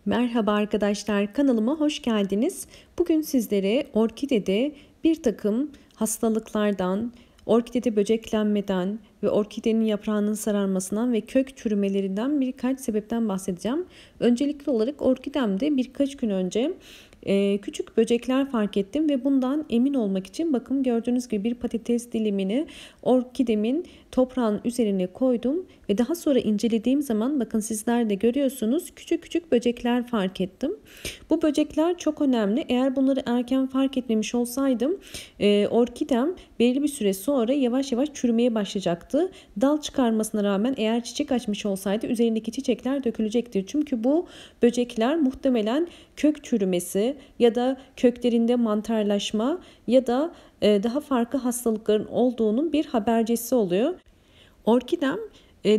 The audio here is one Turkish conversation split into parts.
Merhaba arkadaşlar, kanalıma hoş geldiniz. Bugün sizlere orkidede bir takım hastalıklardan, orkidede böceklenmeden ve orkidenin yaprağının sararmasından ve kök çürümelerinden birkaç sebepten bahsedeceğim. Öncelikli olarak orkidemde birkaç gün önce küçük böcekler fark ettim ve bundan emin olmak için bakın gördüğünüz gibi bir patates dilimini orkidemin toprağın üzerine koydum ve daha sonra incelediğim zaman bakın sizler de görüyorsunuz küçük küçük böcekler fark ettim. Bu böcekler çok önemli. Eğer bunları erken fark etmemiş olsaydım orkidem belli bir süre sonra yavaş yavaş çürümeye başlayacaktı. Dal çıkarmasına rağmen eğer çiçek açmış olsaydı üzerindeki çiçekler dökülecektir. Çünkü bu böcekler muhtemelen kök çürümesi ya da köklerinde mantarlaşma ya da daha farklı hastalıkların olduğunun bir habercisi oluyor. Orkidem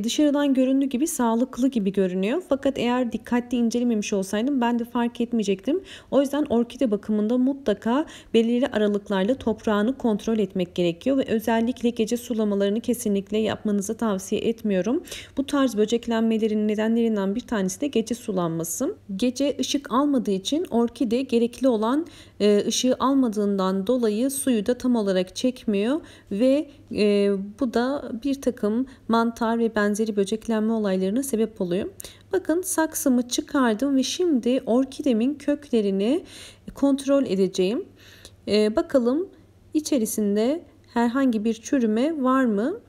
dışarıdan göründüğü gibi sağlıklı gibi görünüyor. Fakat eğer dikkatli incelememiş olsaydım ben de fark etmeyecektim. O yüzden orkide bakımında mutlaka belirli aralıklarla toprağını kontrol etmek gerekiyor. Ve özellikle gece sulamalarını kesinlikle yapmanızı tavsiye etmiyorum. Bu tarz böceklenmelerin nedenlerinden bir tanesi de gece sulanması. Gece ışık almadığı için orkide gerekli olan ışığı almadığından dolayı suyu da tam olarak çekmiyor ve bu da bir takım mantar ve benzeri böceklenme olaylarına sebep oluyor. Bakın saksımı çıkardım ve şimdi orkidemin köklerini kontrol edeceğim. Bakalım içerisinde herhangi bir çürüme var mı?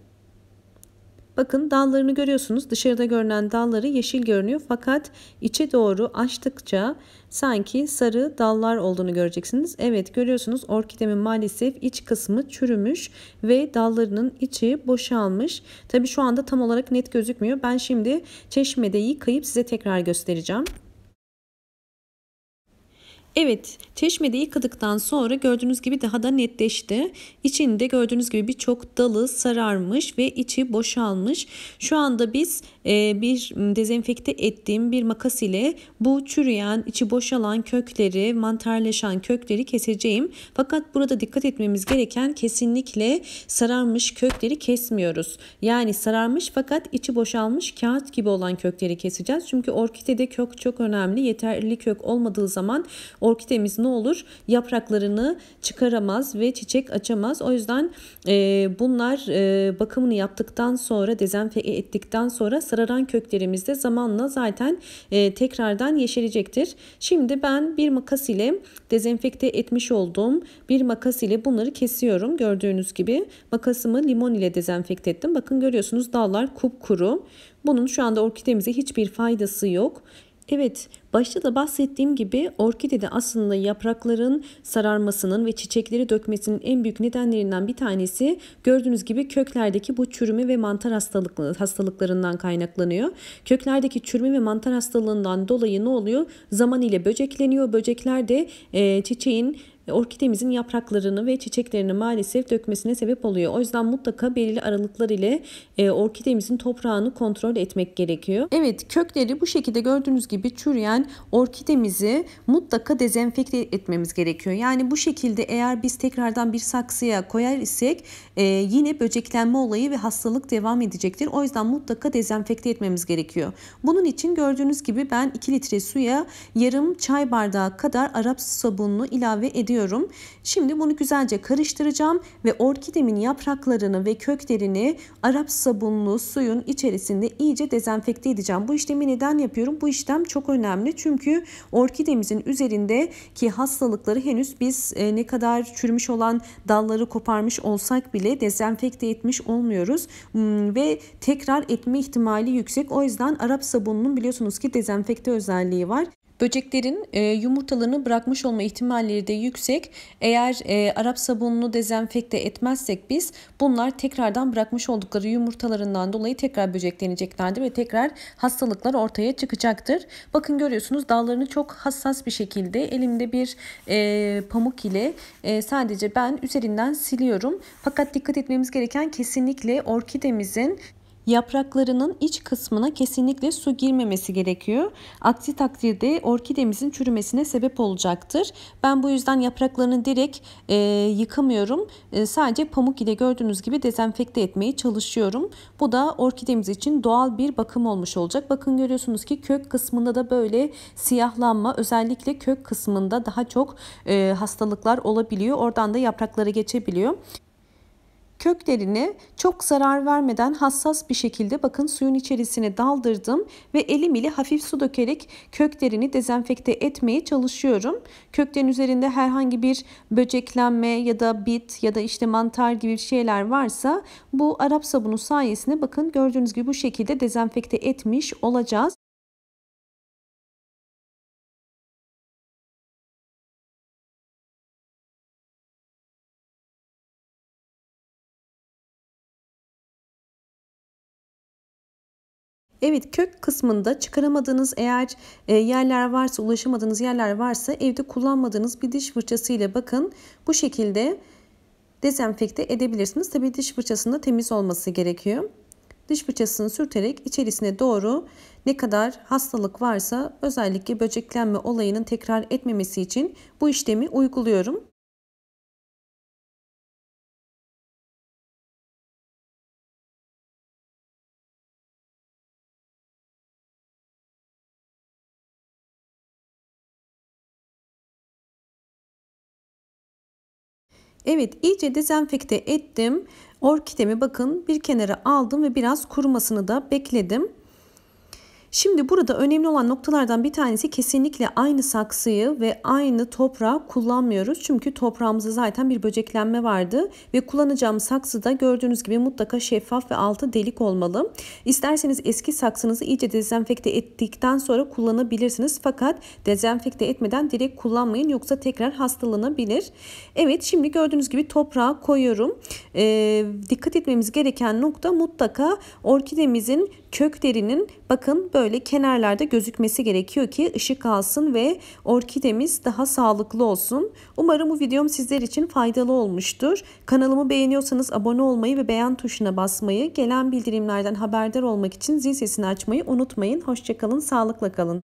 Bakın dallarını görüyorsunuz. Dışarıda görünen dalları yeşil görünüyor. Fakat içe doğru açtıkça sanki sarı dallar olduğunu göreceksiniz. Evet görüyorsunuz orkidemin maalesef iç kısmı çürümüş ve dallarının içi boşalmış. Tabii şu anda tam olarak net gözükmüyor. Ben şimdi çeşmede yıkayıp size tekrar göstereceğim. Evet, çeşmede yıkadıktan sonra gördüğünüz gibi daha da netleşti. İçinde gördüğünüz gibi birçok dalı sararmış ve içi boşalmış. Şu anda biz bir dezenfekte ettiğim bir makas ile bu çürüyen, içi boşalan kökleri, mantarlaşan kökleri keseceğim. Fakat burada dikkat etmemiz gereken kesinlikle sararmış kökleri kesmiyoruz. Yani sararmış fakat içi boşalmış kağıt gibi olan kökleri keseceğiz. Çünkü orkidede kök çok önemli. Yeterli kök olmadığı zaman orkidemiz ne olur? Yapraklarını çıkaramaz ve çiçek açamaz. O yüzden bunlar bakımını yaptıktan sonra, dezenfekte ettikten sonra sararan köklerimiz de zamanla zaten tekrardan yeşerecektir. Şimdi ben bir makas ile dezenfekte etmiş olduğum bir makas ile bunları kesiyorum. Gördüğünüz gibi makasımı limon ile dezenfekte ettim. Bakın görüyorsunuz dallar kupkuru. Bunun şu anda orkidemize hiçbir faydası yok. Evet, başta da bahsettiğim gibi orkidede aslında yaprakların sararmasının ve çiçekleri dökmesinin en büyük nedenlerinden bir tanesi gördüğünüz gibi köklerdeki bu çürüme ve mantar hastalıklarından kaynaklanıyor. Köklerdeki çürüme ve mantar hastalığından dolayı ne oluyor? Zaman ile böcekleniyor. Böcekler de çiçeğin orkidemizin yapraklarını ve çiçeklerini maalesef dökmesine sebep oluyor. O yüzden mutlaka belirli aralıklar ile orkidemizin toprağını kontrol etmek gerekiyor. Evet, kökleri bu şekilde gördüğünüz gibi çürüyen orkidemizi mutlaka dezenfekte etmemiz gerekiyor. Yani bu şekilde eğer biz tekrardan bir saksıya koyar isek yine böceklenme olayı ve hastalık devam edecektir. O yüzden mutlaka dezenfekte etmemiz gerekiyor. Bunun için gördüğünüz gibi ben 2 litre suya yarım çay bardağı kadar Arap sabununu ilave ediyorum. Şimdi bunu güzelce karıştıracağım ve orkidemin yapraklarını ve köklerini Arap sabunlu suyun içerisinde iyice dezenfekte edeceğim. Bu işlemi neden yapıyorum? Bu işlem çok önemli çünkü orkidemizin üzerindeki hastalıkları henüz biz ne kadar çürümüş olan dalları koparmış olsak bile dezenfekte etmiş olmuyoruz ve tekrar etme ihtimali yüksek. O yüzden Arap sabununun biliyorsunuz ki dezenfekte özelliği var. Böceklerin yumurtalarını bırakmış olma ihtimalleri de yüksek. Eğer Arap sabununu dezenfekte etmezsek biz bunlar tekrardan bırakmış oldukları yumurtalarından dolayı tekrar böcekleneceklerdir ve tekrar hastalıklar ortaya çıkacaktır. Bakın görüyorsunuz dallarını çok hassas bir şekilde elimde bir pamuk ile sadece ben üzerinden siliyorum. Fakat dikkat etmemiz gereken kesinlikle orkidemizin Yapraklarının iç kısmına kesinlikle su girmemesi gerekiyor. Aksi takdirde orkidemizin çürümesine sebep olacaktır. Ben bu yüzden yapraklarını direkt yıkamıyorum. Sadece pamuk ile gördüğünüz gibi dezenfekte etmeye çalışıyorum. Bu da orkidemiz için doğal bir bakım olmuş olacak. Bakın görüyorsunuz ki kök kısmında da böyle siyahlanma, özellikle kök kısmında daha çok hastalıklar olabiliyor. Oradan da yapraklara geçebiliyor. Köklerine çok zarar vermeden hassas bir şekilde bakın suyun içerisine daldırdım ve elim ile hafif su dökerek köklerini dezenfekte etmeye çalışıyorum. Köklerin üzerinde herhangi bir böceklenme ya da bit ya da işte mantar gibi şeyler varsa bu Arap sabunu sayesinde bakın gördüğünüz gibi bu şekilde dezenfekte etmiş olacağız. Evet, kök kısmında çıkaramadığınız eğer yerler varsa, ulaşamadığınız yerler varsa evde kullanmadığınız bir diş fırçası ile bakın bu şekilde dezenfekte edebilirsiniz. Tabii diş fırçasının da temiz olması gerekiyor. Diş fırçasını sürterek içerisine doğru ne kadar hastalık varsa özellikle böceklenme olayının tekrar etmemesi için bu işlemi uyguluyorum. Evet, iyice dezenfekte ettim. Orkidemi bakın bir kenara aldım ve biraz kurumasını da bekledim. Şimdi burada önemli olan noktalardan bir tanesi kesinlikle aynı saksıyı ve aynı toprağı kullanmıyoruz. Çünkü toprağımızda zaten bir böceklenme vardı ve kullanacağım saksı da gördüğünüz gibi mutlaka şeffaf ve altı delik olmalı. İsterseniz eski saksınızı iyice dezenfekte ettikten sonra kullanabilirsiniz. Fakat dezenfekte etmeden direkt kullanmayın, yoksa tekrar hastalanabilir. Evet, şimdi gördüğünüz gibi toprağa koyuyorum. Dikkat etmemiz gereken nokta mutlaka orkidemizin köklerinin bakın böyle kenarlarda gözükmesi gerekiyor ki ışık alsın ve orkidemiz daha sağlıklı olsun. Umarım bu videom sizler için faydalı olmuştur. Kanalımı beğeniyorsanız abone olmayı ve beğen tuşuna basmayı, gelen bildirimlerden haberdar olmak için zil sesini açmayı unutmayın. Hoşça kalın, sağlıkla kalın.